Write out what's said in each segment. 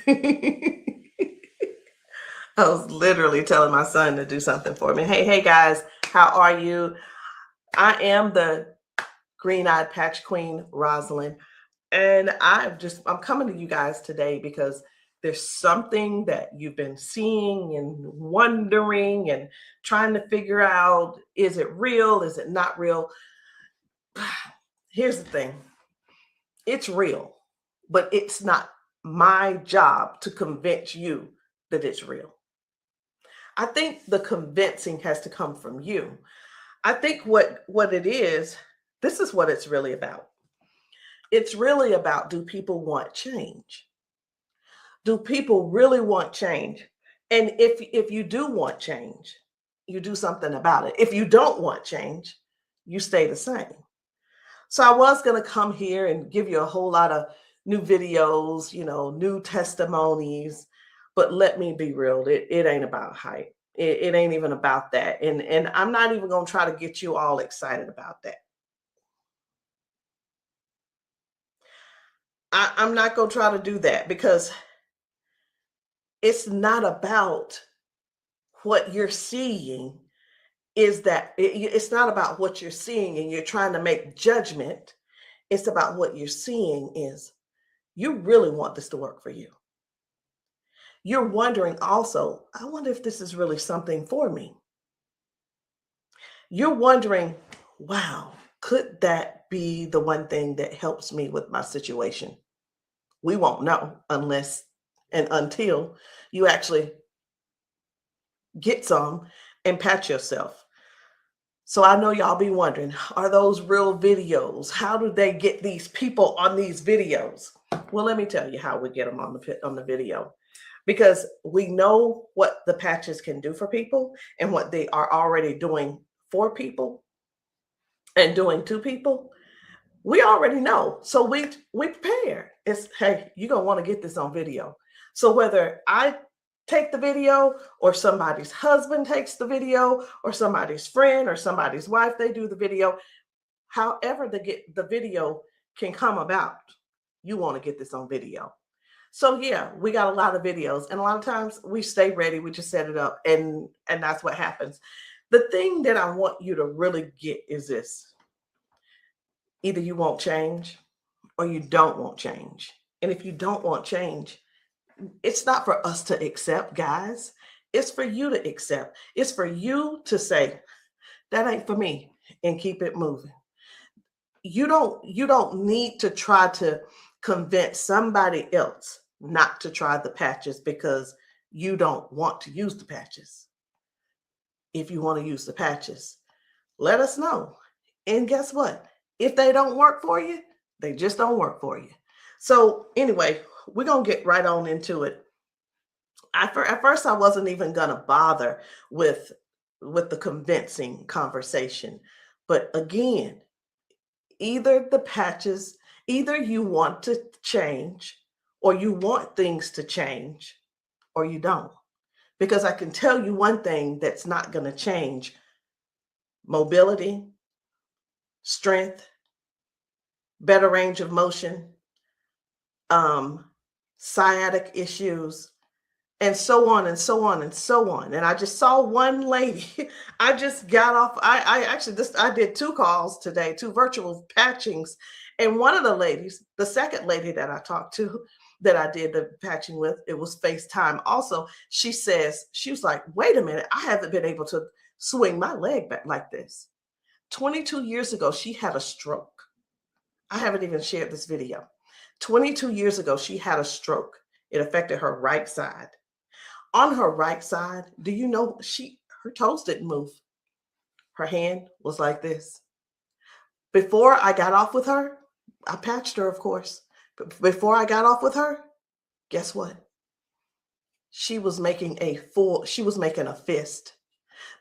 I was literally telling my son to do something for me. Hey guys, how are you? I am the green-eyed patch queen, Rosalind, and I'm coming to you guys today because there's something that you've been seeing and wondering and trying to figure out, is it real? Is it not real? Here's the thing. It's real, but it's not my job to convince you that it's real. I think the convincing has to come from you. I think what it is, this is what it's really about. It's really about, do people want change? Do people really want change? And if you do want change, you do something about it. If you don't want change, you stay the same. So I was going to come here and give you a whole lot of new videos, new testimonies, but let me be real, it ain't about hype. It ain't even about that. And I'm not even going to try to get you all excited about that. I'm not going to try to do that because it's not about what you're seeing. It's not about what you're seeing and you're trying to make judgment. It's about what you're seeing is you really want this to work for you. You're wondering also, I wonder if this is really something for me. You're wondering, wow, could that be the one thing that helps me with my situation? We won't know unless and until you actually get some and pat yourself. So I know y'all be wondering, are those real videos? How do they get these people on these videos? Well, let me tell you how we get them on the video. Because we know what the patches can do for people and what they are already doing for people and doing to people. We already know. So we prepare. It's, hey, you're going to want to get this on video. So whether I take the video or somebody's husband takes the video or somebody's friend or somebody's wife, they do the video, however the video can come about, you want to get this on video. So yeah, we got a lot of videos, and a lot of times we stay ready. We just set it up, and that's what happens. The thing that I want you to really get is this: either you won't change, or you don't want change. And if you don't want change, it's not for us to accept, guys. It's for you to accept. It's for you to say, that ain't for me, and keep it moving. You don't need to try to convince somebody else not to try the patches because you don't want to use the patches. If you want to use the patches, let us know. And guess what? If they don't work for you, they just don't work for you. So anyway, we're going to get right on into it. At first, I wasn't even going to bother with the convincing conversation. But again, either the patches, either you want to change or you want things to change or you don't. Because I can tell you one thing that's not going to change: mobility, strength, better range of motion, sciatic issues, and so on and so on and so on. And I just saw one lady. I just got off. I did 2 calls today, 2 virtual patchings. And one of the ladies, the second lady that I talked to, that I did the patching with, it was FaceTime also. She was like, wait a minute, I haven't been able to swing my leg back like this. 22 years ago, she had a stroke. I haven't even shared this video. 22 years ago, she had a stroke. It affected her right side. On her right side, do you know her toes didn't move? Her hand was like this. Before I got off with her, I patched her, of course. But before I got off with her, guess what? She was making a fist.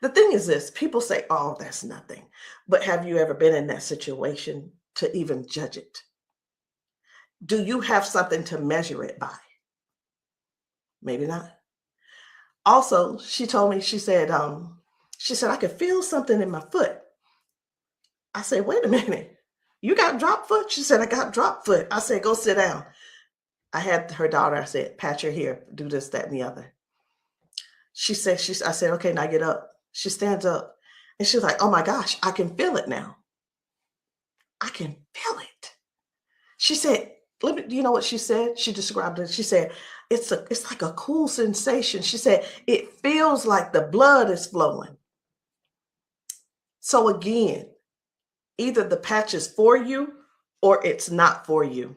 The thing is this: people say, oh, that's nothing. But have you ever been in that situation to even judge it? Do you have something to measure it by? Maybe not. Also, she told me, she said, I could feel something in my foot. I said, wait a minute, you got drop foot? She said, I got drop foot. I said, go sit down. I had her daughter, I said, pat your hair, do this, that, and the other. I said, okay, now get up. She stands up and she's like, oh my gosh, I can feel it now. I can feel it. She said, let me, you know what she said? She described it. She said, it's like a cool sensation. She said, it feels like the blood is flowing. So again, either the patch is for you or it's not for you.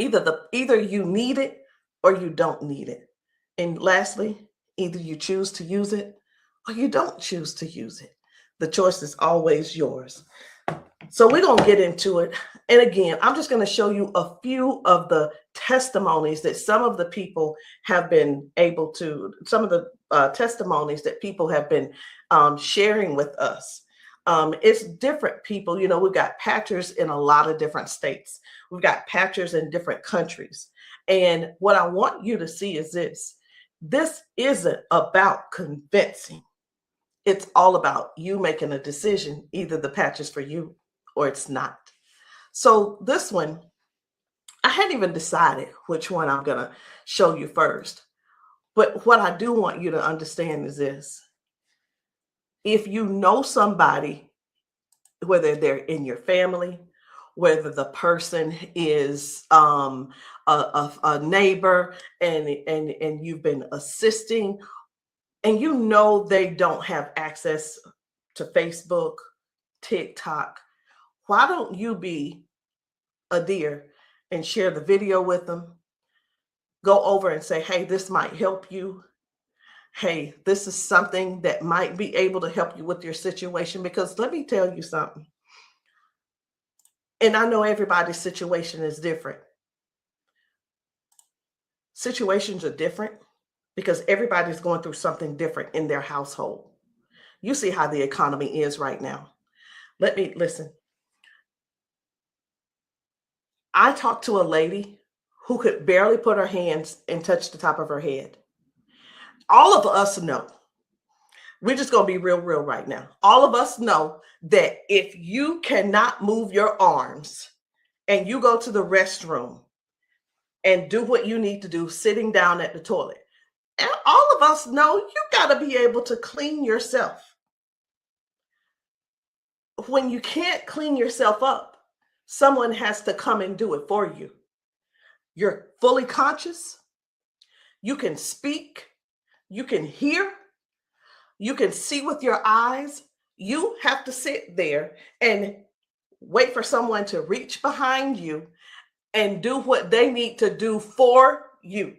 Either you need it or you don't need it. And lastly, either you choose to use it or you don't choose to use it. The choice is always yours. So we're going to get into it. And again, I'm just going to show you a few of the testimonies that some of the people have been able to, some of the testimonies that people have been sharing with us. It's different people. You know, we've got patchers in a lot of different states. We've got patchers in different countries. And what I want you to see is this. This isn't about convincing. It's all about you making a decision. Either the patch is for you or it's not. So this one, I hadn't even decided which one I'm going to show you first. But what I do want you to understand is this. If you know somebody, whether they're in your family, whether the person is a neighbor and you've been assisting, and you know they don't have access to Facebook, TikTok, why don't you be a dear and share the video with them? Go over and say, hey, this might help you. Hey, this is something that might be able to help you with your situation. Because let me tell you something. And I know everybody's situation is different. Situations are different because everybody's going through something different in their household. You see how the economy is right now. Let me listen. I talked to a lady who could barely put her hands and touch the top of her head. All of us know, we're just going to be real right now. All of us know that if you cannot move your arms and you go to the restroom and do what you need to do sitting down at the toilet, and all of us know you got to be able to clean yourself. When you can't clean yourself up, someone has to come and do it for you. You're fully conscious. You can speak. You can hear. You can see with your eyes. You have to sit there and wait for someone to reach behind you and do what they need to do for you.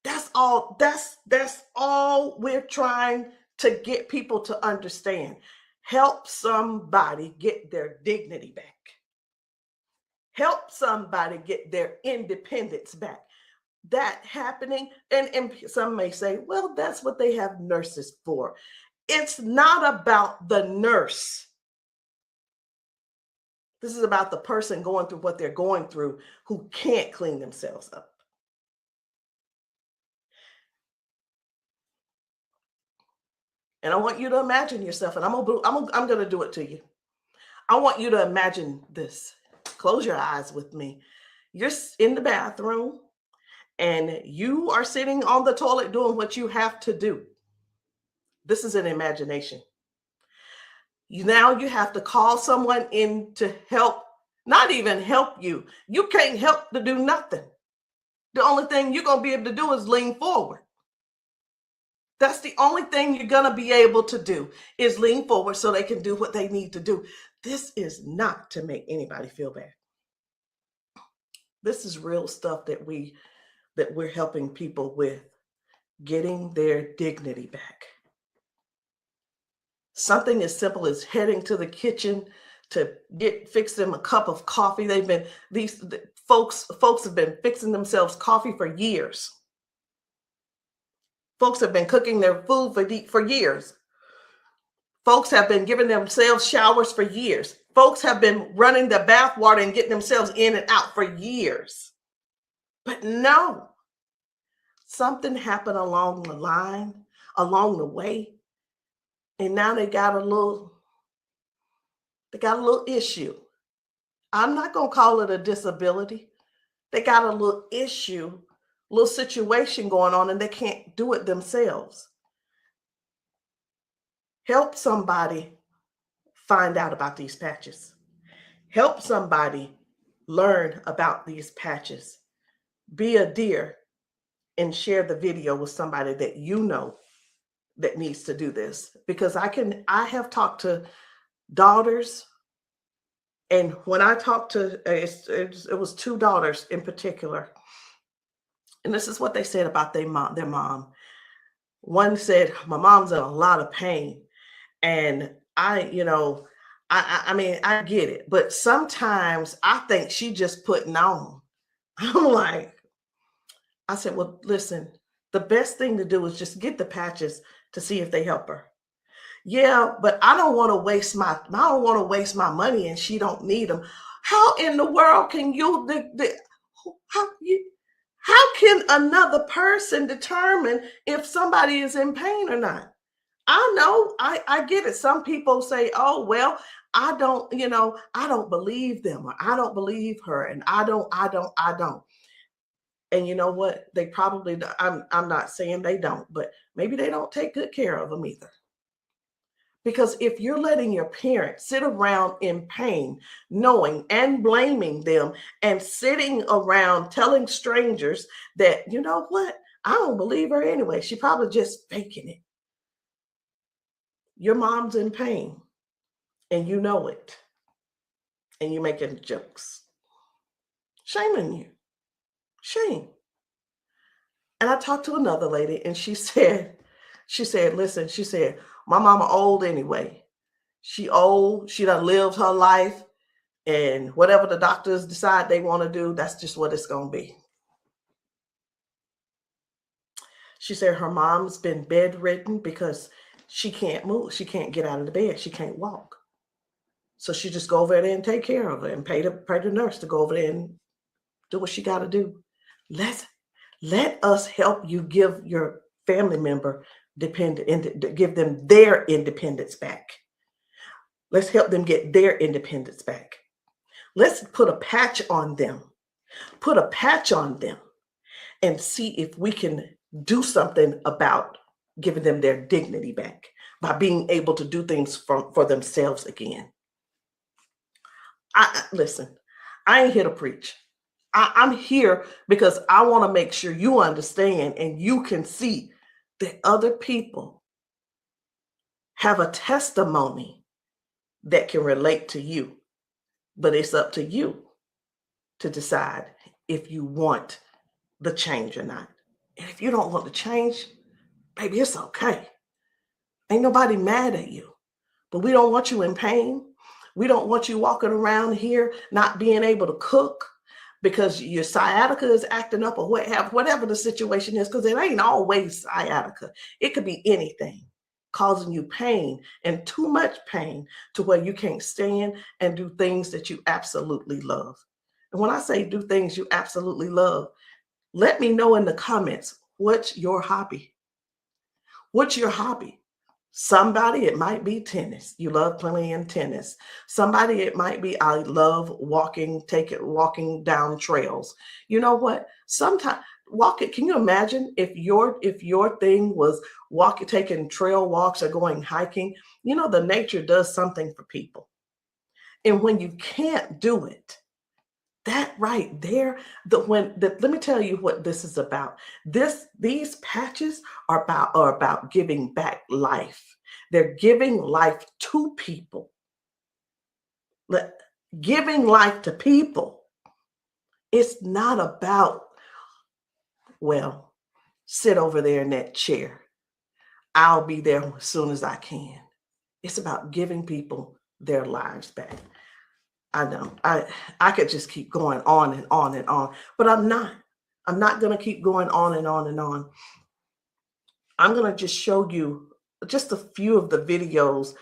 That's all. That's all we're trying to get people to understand. Help somebody get their dignity back. Help somebody get their independence back. That happening, and some may say, well, that's what they have nurses for. It's not about the nurse. This is about the person going through what they're going through who can't clean themselves up. And I want you to imagine yourself, and I'm going to do it to you. I want you to imagine this. Close your eyes with me. You're in the bathroom and you are sitting on the toilet doing what you have to do. This is an imagination. Now you have to call someone in to help, not even help you. You can't help to do nothing. The only thing you're going to be able to do is lean forward. That's the only thing you're going to be able to do is lean forward so they can do what they need to do. This is not to make anybody feel bad. This is real stuff that we're helping people with, getting their dignity back. Something as simple as heading to the kitchen to fix them a cup of coffee. These folks have been fixing themselves coffee for years. Folks have been cooking their food for years. Folks have been giving themselves showers for years. Folks have been running the bath water and getting themselves in and out for years. But no, something happened along the line, along the way, and now they got a little issue. I'm not going to call it a disability They got a little issue, little situation going on, and they can't do it themselves. Help somebody find out about these patches. Help somebody learn about these patches. Be a dear and share the video with somebody that you know that needs to do this. Because I have talked to daughters, and when I talked to, it was two daughters in particular, and this is what they said about their mom. One said, my mom's in a lot of pain. And I mean, I get it, but sometimes I think she just putting on. I'm like, I said, well, listen, the best thing to do is just get the patches to see if they help her. Yeah, but I don't want to waste my money and she don't need them. How in the world can how can another person determine if somebody is in pain or not? I know, I get it. Some people say, oh, well, I don't believe them, or I don't believe her, and I don't. And you know what? They probably, I'm not saying they don't, but maybe they don't take good care of them either. Because if you're letting your parents sit around in pain, knowing and blaming them, and sitting around telling strangers that, you know what, I don't believe her anyway, she probably just faking it. Your mom's in pain and you know it, and you're making jokes. Shame on you. Shame. And I talked to another lady and she said, listen, she said, my mama old anyway. She old, she done lived her life, and whatever the doctors decide they want to do, that's just what it's going to be. She said her mom's been bedridden because she can't move. She can't get out of the bed. She can't walk. So she just go over there and take care of her and pay the nurse to go over there and do what she got to do. Let us help you give your family member give them their independence back. Let's help them get their independence back. Let's put a patch on them. Put a patch on them and see if we can do something about giving them their dignity back by being able to do things for themselves again. Listen, I ain't here to preach. I'm here because I want to make sure you understand and you can see that other people have a testimony that can relate to you. But it's up to you to decide if you want the change or not. And if you don't want the change, baby, it's okay. Ain't nobody mad at you. But we don't want you in pain. We don't want you walking around here not being able to cook because your sciatica is acting up, or whatever the situation is, because it ain't always sciatica. It could be anything causing you pain, and too much pain to where you can't stand and do things that you absolutely love. And when I say do things you absolutely love, let me know in the comments, what's your hobby? What's your hobby? Somebody, it might be tennis. You love playing tennis. Somebody, it might be, I love walking down trails. You know what? Sometimes walking, can you imagine if your thing was taking trail walks or going hiking? You know, the nature does something for people. And when you can't do it, that right there, let me tell you what this is about. These patches are about giving back life. They're giving life to people. Giving life to people. It's not about, well, sit over there in that chair. I'll be there as soon as I can. It's about giving people their lives back. I know I could just keep going on and on and on, but I'm not going to keep going on and on and on. I'm going to just show you just a few of the videos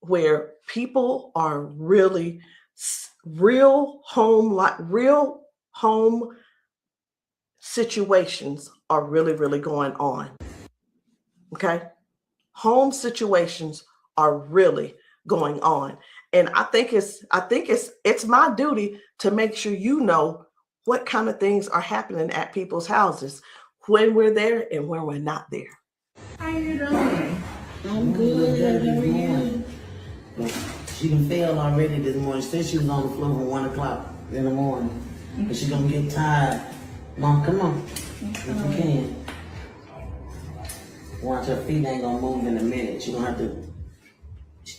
where people are really real home situations are really going on. Okay. Home situations are really going on. And I think it's my duty to make sure you know what kind of things are happening at people's houses when we're there and when we're not there. How you doing? I'm good. How are you? She done failed already this morning. She said she was on the floor from 1 o'clock in the morning. But she gonna get tired. Mom, come on. If you can. Watch, her feet ain't gonna move in a minute. She gonna have to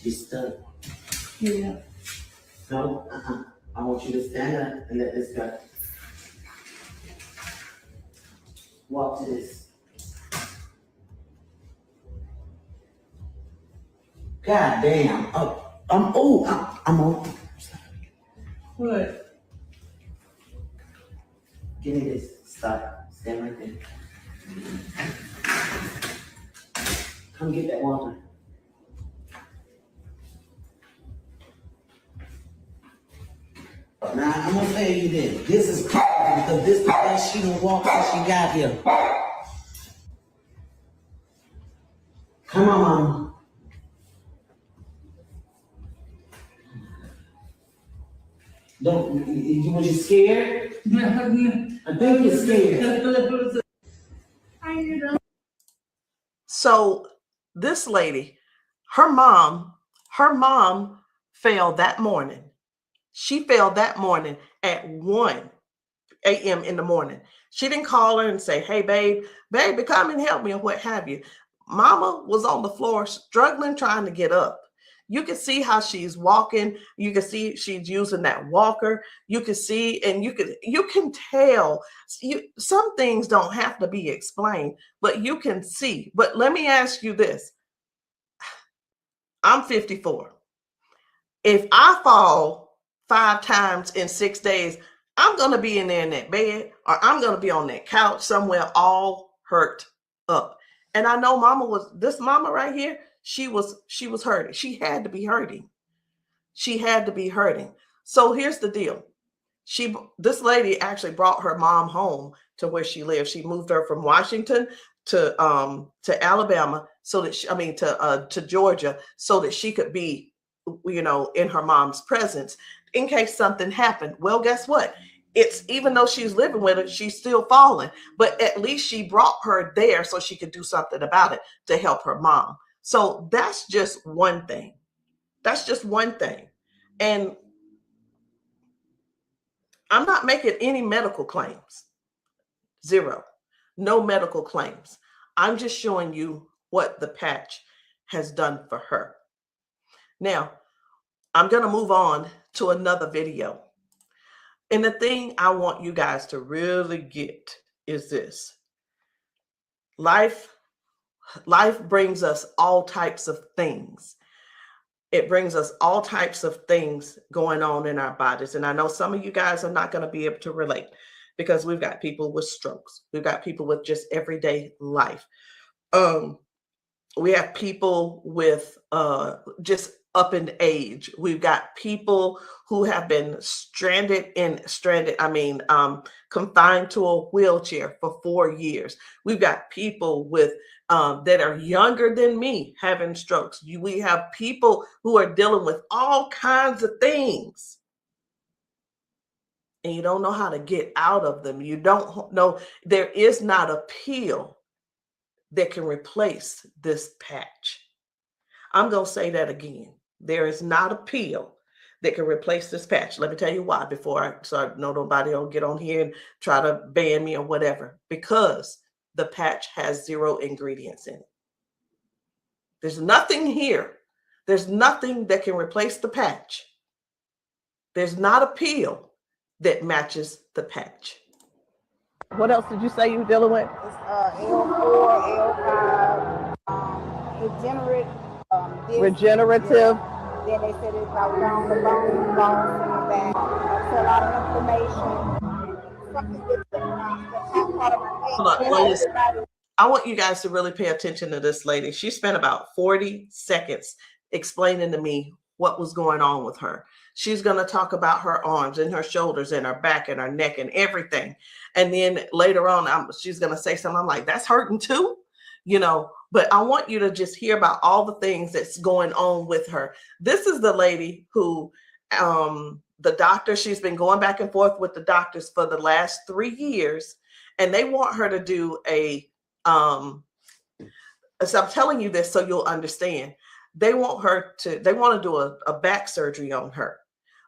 be stuck. Yeah. No, I want you to stand up and let this go. Walk to this. God damn. I'm on. What? Give me this. Stop. Stand right there. Come get that water. Now, I'm gonna tell you this. This is crazy because this is the best she done walked since she got here. Come on, Mama. Was you scared? I think you're scared. How you doing? So this lady, her mom fell that morning. She fell that morning at 1 a.m. in the morning. She didn't call her and say, hey, baby, come and help me, or what have you. Mama was on the floor struggling, trying to get up. You can see how she's walking. You can see she's using that walker. You can see, and you can tell. Some things don't have to be explained, but you can see. But let me ask you this. I'm 54. If I fall 5 times in 6 days, I'm going to be in there in that bed, or I'm going to be on that couch somewhere all hurt up. And I know this mama right here, she was hurting. She had to be hurting. She had to be hurting. So here's the deal. This lady actually brought her mom home to where she lived. She moved her from Washington to Alabama to Georgia, so that she could be, in her mom's presence in case something happened. Well, guess what? It's, even though she's living with her, she's still falling, but at least she brought her there so she could do something about it to help her mom. So that's just one thing. That's just one thing. And I'm not making any medical claims. Zero. No medical claims. I'm just showing you what the patch has done for her. Now, I'm going to move on to another video. And the thing I want you guys to really get is this. Life brings us all types of things. It brings us all types of things going on in our bodies. And I know some of you guys are not going to be able to relate, because we've got people with strokes. We've got people with just everyday life. We have people with just up in age. We've got people who have been confined to a wheelchair for 4 years. We've got people with that are younger than me having strokes. We have people who are dealing with all kinds of things, and you don't know how to get out of them. You don't know. There is not a pill that can replace this patch. I'm going to say that again. There is not a pill that can replace this patch. Let me tell you why, so I know nobody will get on here and try to ban me or whatever. Because the patch has 0 ingredients in it. There's nothing here. There's nothing that can replace the patch. There's not a pill that matches the patch. What else did you say you were dealing with? It's L4, L5, regenerative. Yeah. Then they said it's about down the bone, bones in the back. That's a lot of inflammation. Something that's part of my head. I want you guys to really pay attention to this lady. She spent about 40 seconds explaining to me what was going on with her. She's going to talk about her arms and her shoulders and her back and her neck and everything. And then later on, she's going to say something. I'm like, that's hurting too, but I want you to just hear about all the things that's going on with her. This is the lady who the doctor, she's been going back and forth with the doctors for the last 3 years, and they want her to do a so I'm telling you this so you'll understand. They want to do a back surgery on her,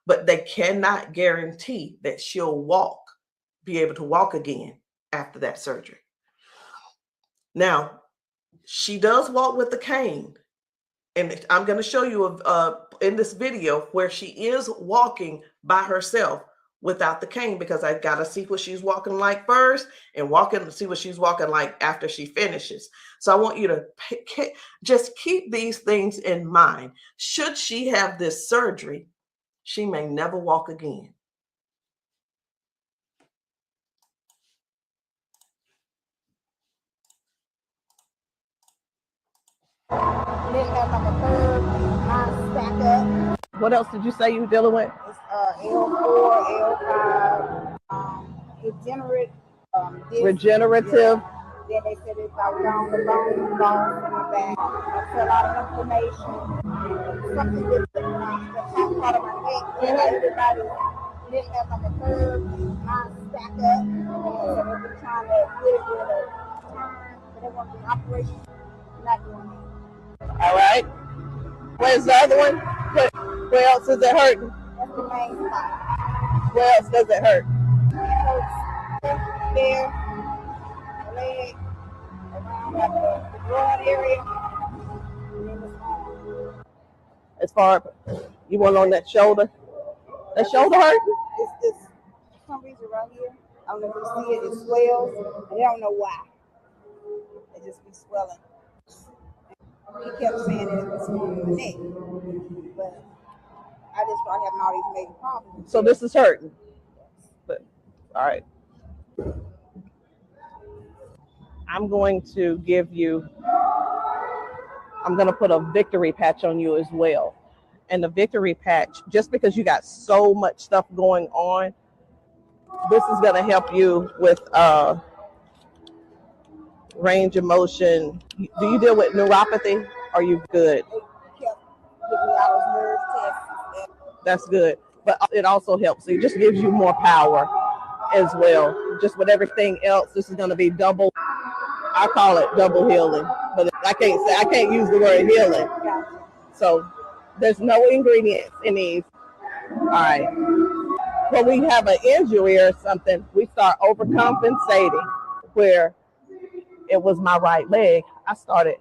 but they cannot guarantee that she'll be able to walk again after that surgery. Now, she does walk with the cane, and I'm going to show you in this video where she is walking by herself without the cane, because I got to see what she's walking like first and see what she's walking like after she finishes. So I want you to just keep these things in mind. Should she have this surgery, she may never walk again. Then have like a third line stack up. What else did you say you were dealing with? It's L4, L5, regenerative. Yeah. Then they said it's like down the bone loss in the back. That's a lot of inflammation. Something with the top part of my neck. And everybody didn't have like a third line stack up. So they've been trying to get it with a turn, but they want the operation. Not doing it. All right. Where's the other one? Where else is it hurting? That's the main spot. Where else does it hurt? It hurts there, leg, around like the groin area, and then the arm. As far you want on that shoulder? That shoulder hurt? It's for some reason right here. I don't know if you see it. It swells, and they don't know why. It just be swelling. He kept saying that it was from the neck, but I just started having all these major problems. So this is hurting. But all right. I'm going to put a victory patch on you as well. And the victory patch, just because you got so much stuff going on, this is going to help you with range of motion. Do you deal with neuropathy? Are you good? They kept giving me all those nerve tests. That's good. But it also helps. It just gives you more power as well. Just with everything else, this is going to be double. I call it double healing, but I can't use the word healing. So there's no ingredients in these. All right. When we have an injury or something, we start overcompensating. Where it was my right leg, I started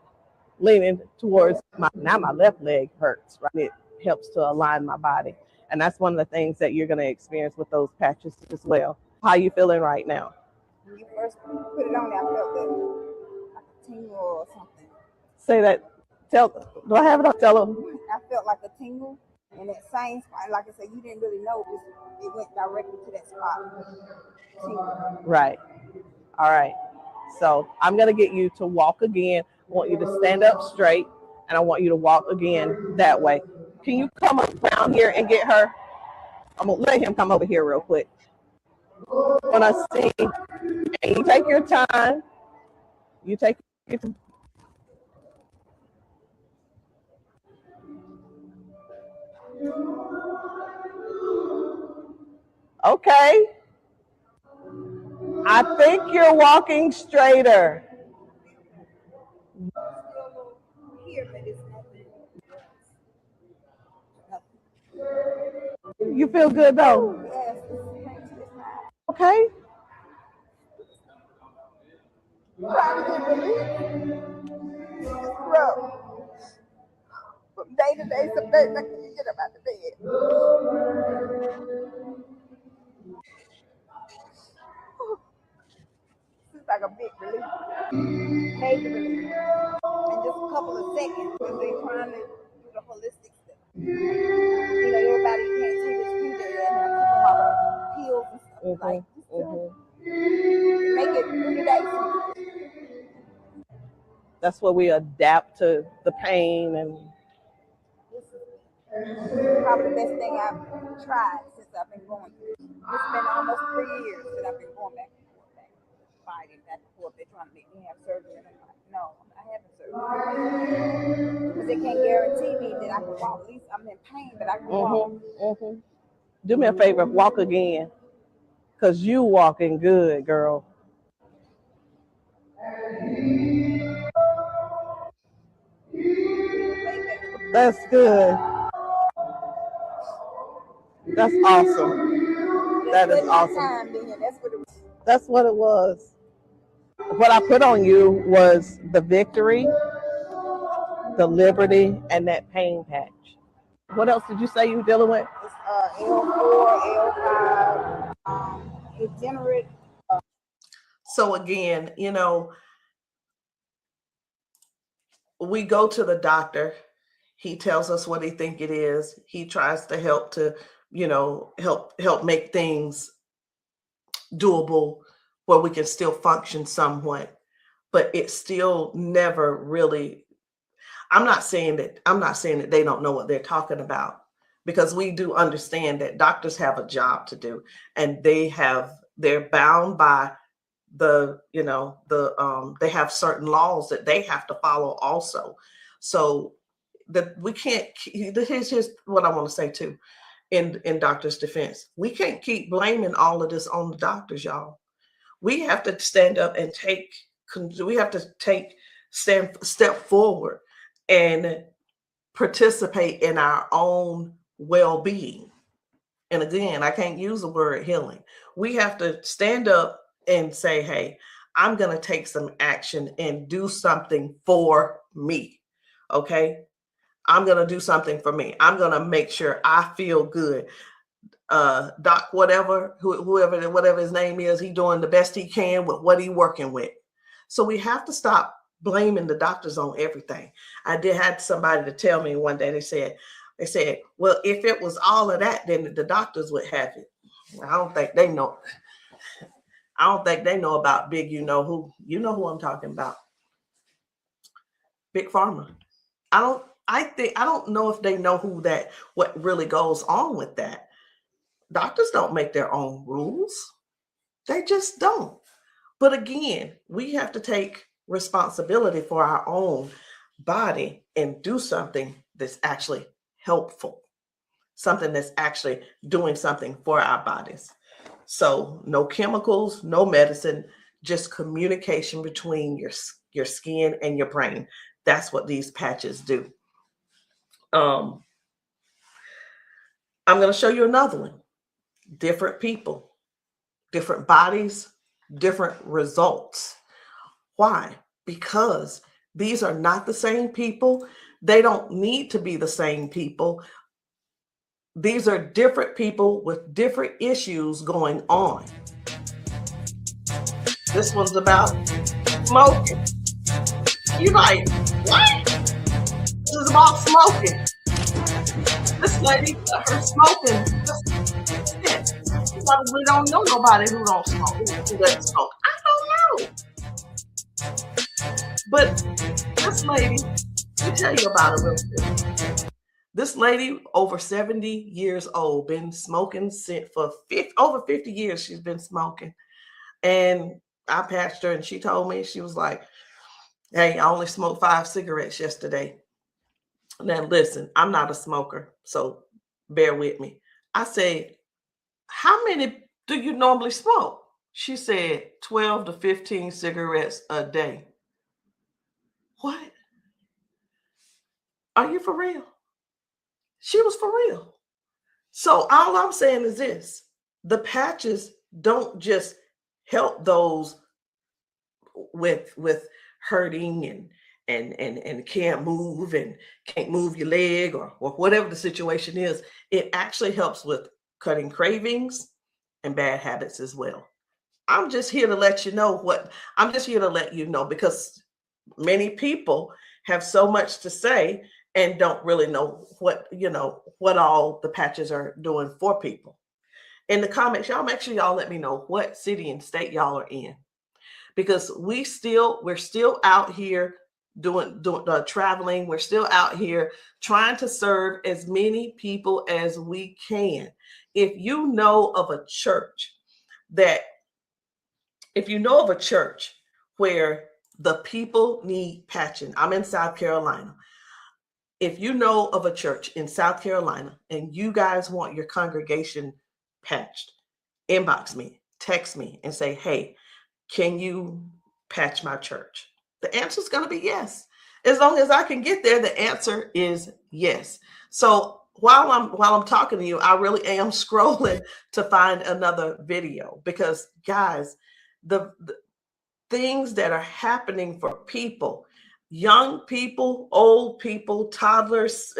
leaning towards my left leg hurts, right? It helps to align my body. And that's one of the things that you're going to experience with those patches as well. How are you feeling right now? When you first put it on, I felt like a tingle or something. Say that. Do I have it up? Tell them. I felt like a tingle in that same spot. Like I said, you didn't really know it went directly to that spot. Tingle. Right. All right. So I'm going to get you to walk again. I want you to stand up straight, and I want you to walk again that way. Can you come up down here and get her? I'm going to let him come over here real quick. When I sing, and you take your time. You take your time. Okay. I think you're walking straighter. You feel good though? Okay. From day to day, some days I can't get up out of bed. It's like a big relief, major relief, in just a couple of seconds because they're trying to do the holistic stuff. You know, everybody can't see this future and have to come out of pills and stuff like make it 3 days. That's where we adapt to the pain, and this is probably the best thing I've tried since I've been going through. It's been almost 3 years that I've been going back and forth, fighting back and forth. They're trying to make me have surgery, and I'm like, no, I'm not having surgery because they can't guarantee me that I can walk. At least I'm in pain, but I can walk. Do me a favor, walk again, because you walking good, girl. That's good. That's awesome. That is awesome. That's what it was. What I put on you was the victory, the liberty, and that pain patch. What else did you say you were dealing with? It's L4, L5, degenerate. So again, we go to the doctor. He tells us what he think it is. He tries to help to, help make things doable where we can still function somewhat, but it's still never really. I'm not saying that they don't know what they're talking about, because we do understand that doctors have a job to do, and they're bound by they have certain laws that they have to follow also. So that we can't. Here's what I want to say too. In doctors' defense, we can't keep blaming all of this on the doctors, y'all. We have to stand up and step forward and participate in our own well-being. And again, I can't use the word healing. We have to stand up and say, hey, I'm going to take some action and do something for me. Okay. I'm going to do something for me. I'm going to make sure I feel good. Doc, whatever his name is, he doing the best he can with what he working with. So we have to stop blaming the doctors on everything. I had somebody to tell me one day, they said, well, if it was all of that, then the doctors would have it. I don't think they know. I don't think they know about big, you know who I'm talking about. Big Pharma. I don't know if they know what really goes on with that. Doctors don't make their own rules. They just don't. But again, we have to take responsibility for our own body and do something that's actually helpful, something that's actually doing something for our bodies. So no chemicals, no medicine, just communication between your skin and your brain. That's what these patches do. I'm going to show you another one. Different people, different bodies, different results. Why? Because these are not the same people. They don't need to be the same people. These are different people with different issues going on. This one's about smoking. You're like, what? This is about smoking. This lady, her smoking. You probably don't know nobody who don't smoke, who doesn't smoke. I don't know. But this lady, let me tell you about her real quick. This lady, over 70 years old, been smoking for over 50 years. She's been smoking. And I patched her, and she told me, she was like, hey, I only smoked 5 cigarettes yesterday. Now, listen, I'm not a smoker, so bear with me. I said, how many do you normally smoke? She said 12 to 15 cigarettes a day. What? Are you for real? She was for real. So all I'm saying is this: the patches don't just help those with hurting and can't move and can't move your leg or whatever the situation is. It actually helps with cutting cravings and bad habits as well. I'm just here to let you know because many people have so much to say and don't really know what all the patches are doing for people. In the comments, y'all make sure y'all let me know what city and state y'all are in, because we're still out here doing traveling. We're still out here trying to serve as many people as we can. If you know of a church where the people need patching, I'm in South Carolina. if you know of a church in South Carolina and you guys want your congregation patched, inbox me, text me, and say, hey, can you patch my church? The answer is going to be yes. As long as I can get there, the answer is yes. So while I'm talking to you, I really am scrolling to find another video, because guys, the things that are happening for people, young people, old people, toddlers,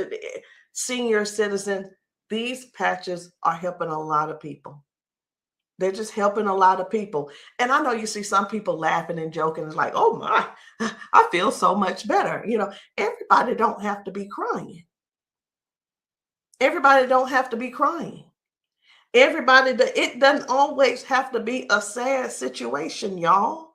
senior citizens, these patches are helping a lot of people. They're just helping a lot of people. And I know you see some people laughing and joking. It's like, oh my, I feel so much better. You know, everybody don't have to be crying. Everybody don't have to be crying. It doesn't always have to be a sad situation, y'all.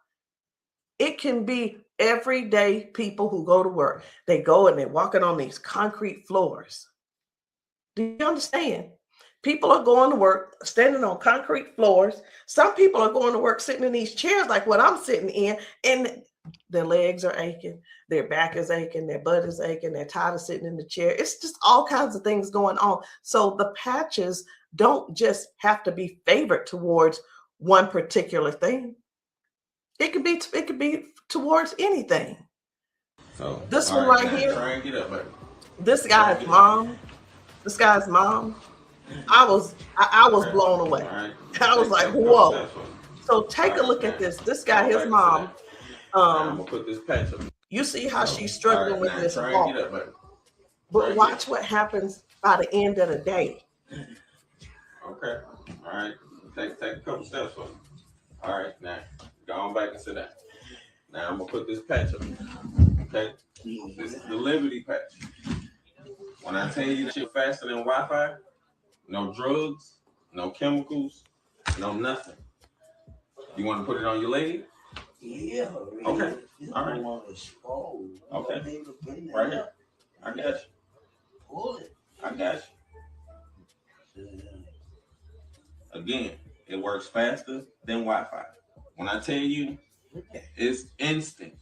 It can be everyday people who go to work. They go and they're walking on these concrete floors. Do you understand? People are going to work standing on concrete floors. Some people are going to work sitting in these chairs like what I'm sitting in, and their legs are aching, their back is aching, their butt is aching, they're tired of sitting in the chair. It's just all kinds of things going on. So the patches don't just have to be favored towards one particular thing. It could be towards anything. So this one right here, try and get up, baby. This guy's mom, I was blown away. Right. I was like, whoa. So take a look at this. This guy, his mom, I'm gonna put this patch up. you see how she's struggling with this try walk. and get up, baby. But watch what happens by the end of the day. Okay. All right. Take a couple steps for me. All right. Now go on back and sit down. Now I'm gonna put this patch up. Okay. This is the Liberty patch. When I tell you that you're faster than Wi-Fi, no drugs, no chemicals, no nothing. You want to put it on your leg? Yeah. Okay. All right. Okay. Right here. I got you. Pull it. I got you. Again, it works faster than Wi-Fi. When I tell you, it's instant.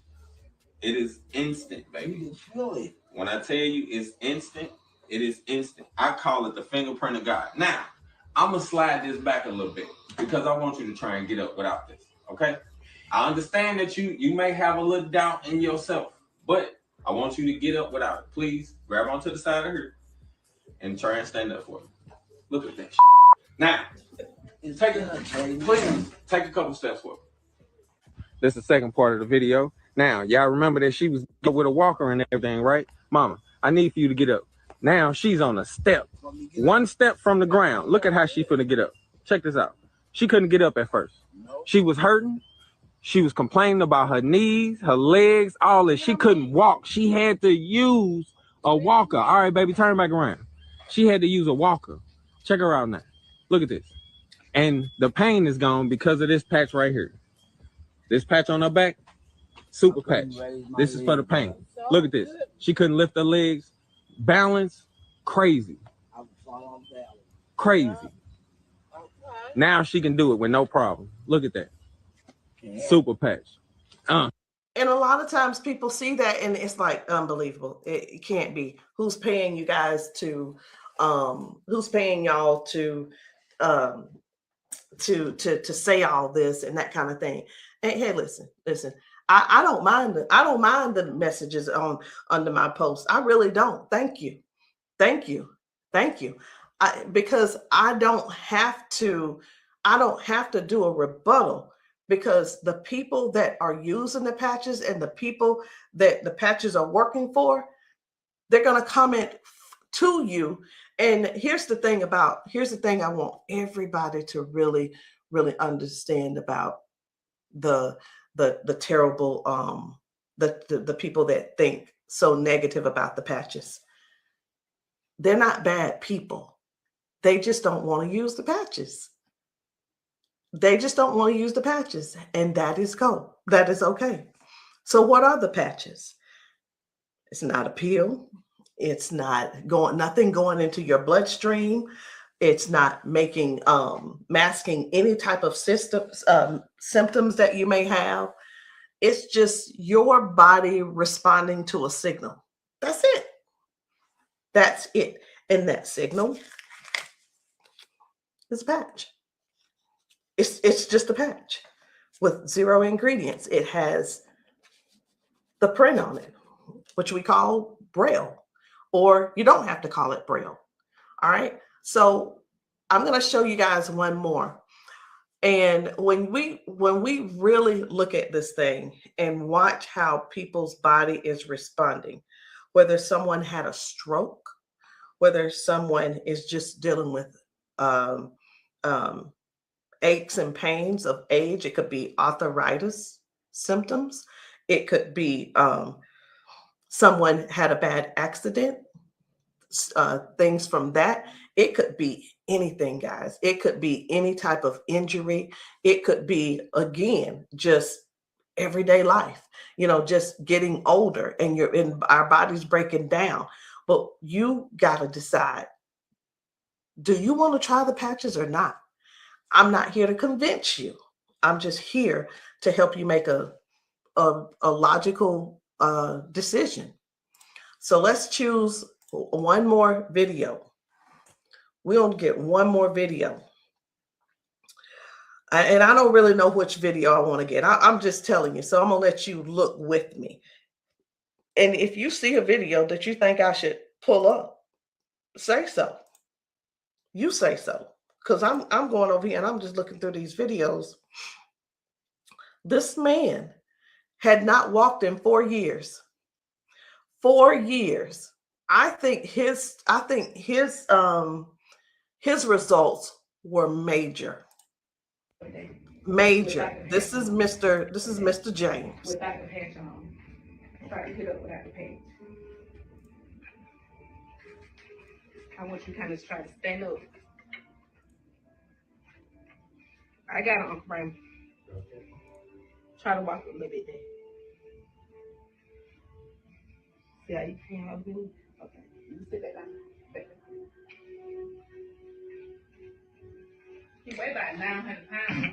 It is instant, baby. You can feel it. When I tell you it's instant, it is instant. I call it the fingerprint of God. Now, I'm going to slide this back a little bit because I want you to try and get up without this, okay? I understand that you may have a little doubt in yourself, but I want you to get up without it. Please grab onto the side of her and try and stand up for me. Look at that shit. Now, take a couple steps forward. This is the second part of the video. Now, y'all remember that she was with a walker and everything, right? Mama, I need for you to get up. Now she's on a step. One step from the ground. Look at how she finna get up. Check this out. She couldn't get up at first. She was hurting. She was complaining about her knees, her legs, all this. She couldn't walk. She had to use a walker. All right, baby, turn back around. She had to use a walker. Check her out now. Look at this. And the pain is gone because of this patch right here. This patch on her back, super patch. This is for the pain. Look at this. She couldn't lift her legs. Balance, crazy. Crazy. Now she can do it with no problem. Look at that. Super patch. And a lot of times people see that and it's like unbelievable. It can't be. Who's paying you guys to who's paying y'all to say all this and that kind of thing. And hey, listen. I don't mind the messages under my post. I really don't. Thank you. Because I don't have to do a rebuttal, because the people that are using the patches and the people that the patches are working for, they're going to comment to you. And here's the thing I want everybody to really, really understand about the terrible, the people that think so negative about the patches. They're not bad people. They just don't want to use the patches. And that is cool. That is okay. So what are the patches? It's not a pill. It's not nothing going into your bloodstream. It's not masking any type of symptoms that you may have. It's just your body responding to a signal. That's it. That's it. And that signal is a patch. It's just a patch with 0 ingredients. It has the print on it, which we call Braille, or you don't have to call it Braille. All right. So I'm going to show you guys one more. And when we really look at this thing and watch how people's body is responding, whether someone had a stroke, whether someone is just dealing with aches and pains of age, it could be arthritis symptoms, it could be someone had a bad accident, things from that. It could be anything, guys. It could be any type of injury. It could be, again, just everyday life, just getting older and our body's breaking down. But you got to decide, do you want to try the patches or not? I'm not here to convince you. I'm just here to help you make a logical decision. So let's choose one more video. We're going to get one more video. And I don't really know which video I want to get. I'm just telling you. So I'm going to let you look with me. And if you see a video that you think I should pull up, say so. You say so. Because I'm going over here and I'm just looking through these videos. This man had not walked in 4 years. 4 years. I think his results were major. Major. This is Mr. James. Without the patch on. Try to hit up without the patch. I want you to kind of try to stand up. I got it, Uncle Brandon. Try to walk a little bit there. See how you can help me? Okay. You sit back down. He weigh about 900 pounds.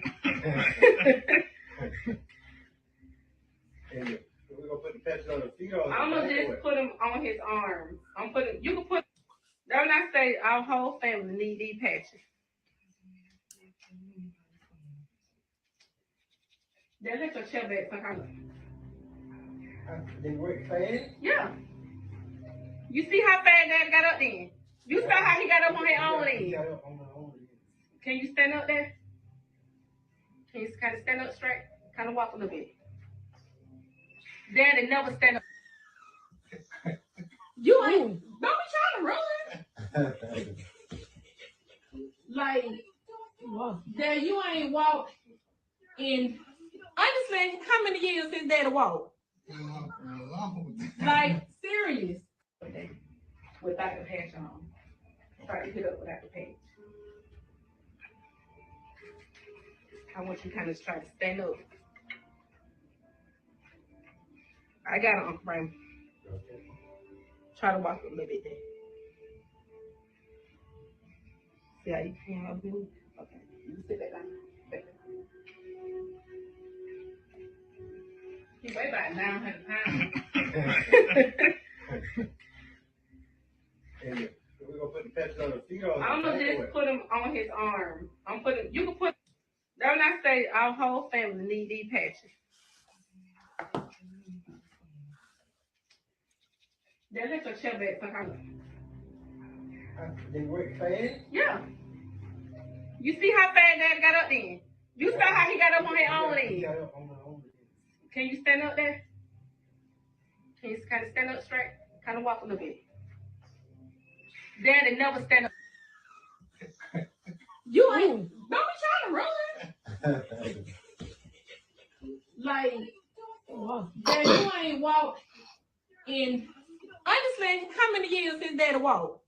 We're gonna put the patch on the feet or I'm gonna just put him on his arms. You can put, don't I say our whole family need these patches. Then let your chair back for her. They work fast? Yeah. You see how fast Daddy got up then? You saw how he got up on his own leg. Can you stand up there? Can you kind of stand up straight? Kind of walk a little bit. Daddy never stand up. You ain't, don't be trying to run. Like, Dad, you ain't walked in, honestly, how many years since Daddy walked? Like, serious. Without the patch on. Try to hit up without the patch. I want you to kind of try to stand up. I got it, Uncle Brandon. Try to walk a little bit there. See how you can help me? Okay. You sit back down. He weigh about 900 pounds. We're gonna put the patch on the feet or I'm gonna just put him on his arms. You can put, don't I say our whole family need these patches. Then let your chair back for her. They work fast? Yeah. You see how fast Daddy got up then? You saw how he got up on his own leg. Can you stand up there? Can you kind of stand up straight? Kind of walk a little bit. Daddy never stand up. You ain't, don't be trying to run. Like, Dad, you ain't walked in, honestly, how many years since Daddy walked?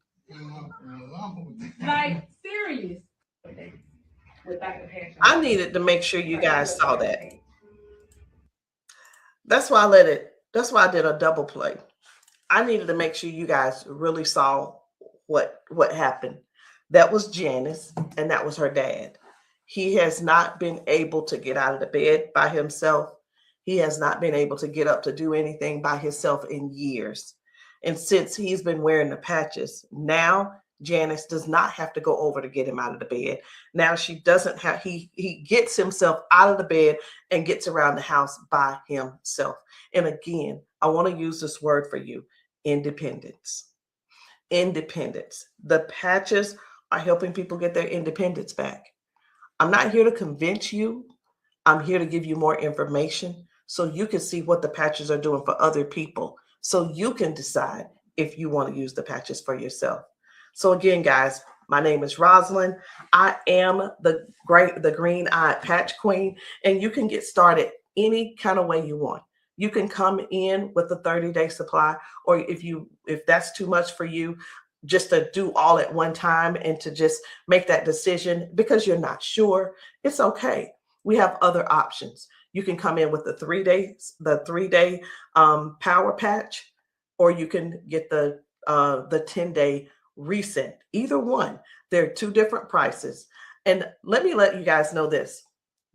Like, serious. Without the patch on. I needed to make sure you guys saw that. That's why I did a double play. I needed to make sure you guys really saw what happened. That was Janice, and that was her dad. He has not been able to get out of the bed by himself. He has not been able to get up to do anything by himself in years. And since he's been wearing the patches, now Janice does not have to go over to get him out of the bed. Now she doesn't have, he gets himself out of the bed and gets around the house by himself. And again, I want to use this word for you, independence. Independence. The patches are helping people get their independence back. I'm not here to convince you. I'm here to give you more information so you can see what the patches are doing for other people, so you can decide if you want to use the patches for yourself. So again, guys, my name is Rosalind. I am the green-eyed patch queen, and you can get started any kind of way you want. You can come in with a 30-day supply, or if that's too much for you, just to do all at one time and to just make that decision because you're not sure, it's okay. We have other options. You can come in with the 3-day power patch, or you can get the 10-day reset. Either one. There are two different prices. And let me let you guys know this.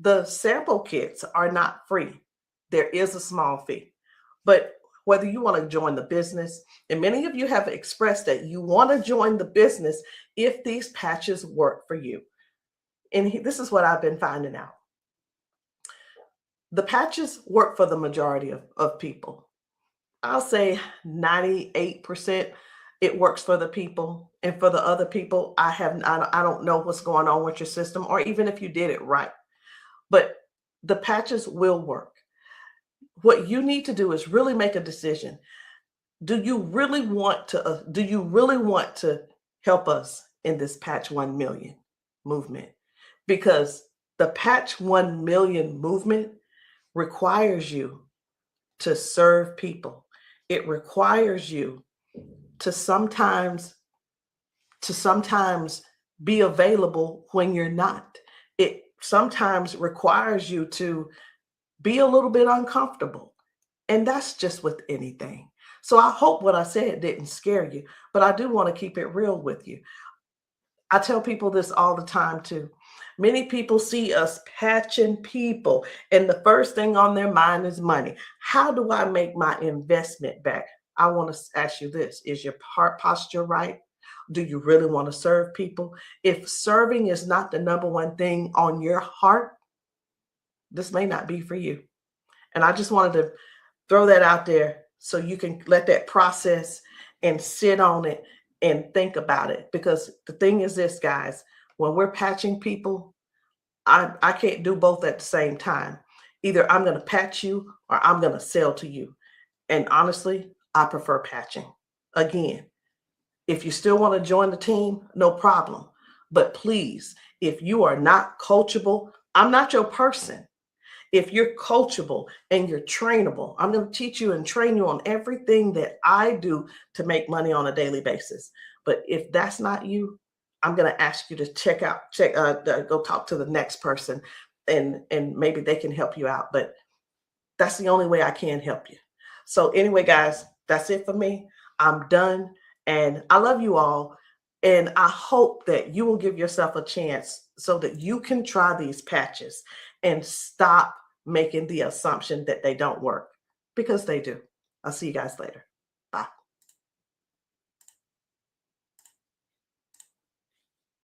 The sample kits are not free. There is a small fee. But whether you want to join the business, and many of you have expressed that you want to join the business if these patches work for you. And this is what I've been finding out. The patches work for the majority of people. I'll say 98% it works for the people. And for the other people, I don't know what's going on with your system, or even if you did it right. But the patches will work. What you need to do is really make a decision. Do you really want to help us in this Patch 1 Million movement? Because the Patch 1 Million movement requires you to serve people. It requires you to sometimes be available when you're not. It sometimes requires you to be a little bit uncomfortable. And that's just with anything. So I hope what I said didn't scare you, but I do want to keep it real with you. I tell people this all the time too. Many people see us patching people, and the first thing on their mind is money. How do I make my investment back? I want to ask you this. Is your heart posture right? Do you really want to serve people? If serving is not the number one thing on your heart, this may not be for you. And I just wanted to throw that out there so you can let that process and sit on it and think about it. Because the thing is this, guys, when we're patching people, I can't do both at the same time. Either I'm going to patch you or I'm going to sell to you. And honestly, I prefer patching. Again, if you still want to join the team, no problem. But please, if you are not coachable, I'm not your person. If you're coachable and you're trainable, I'm going to teach you and train you on everything that I do to make money on a daily basis. But if that's not you, I'm going to ask you to go talk to the next person, and maybe they can help you out. But that's the only way I can help you. So anyway, guys, that's it for me. I'm done. And I love you all. And I hope that you will give yourself a chance so that you can try these patches and stop making the assumption that they don't work, because they do. I'll see you guys later.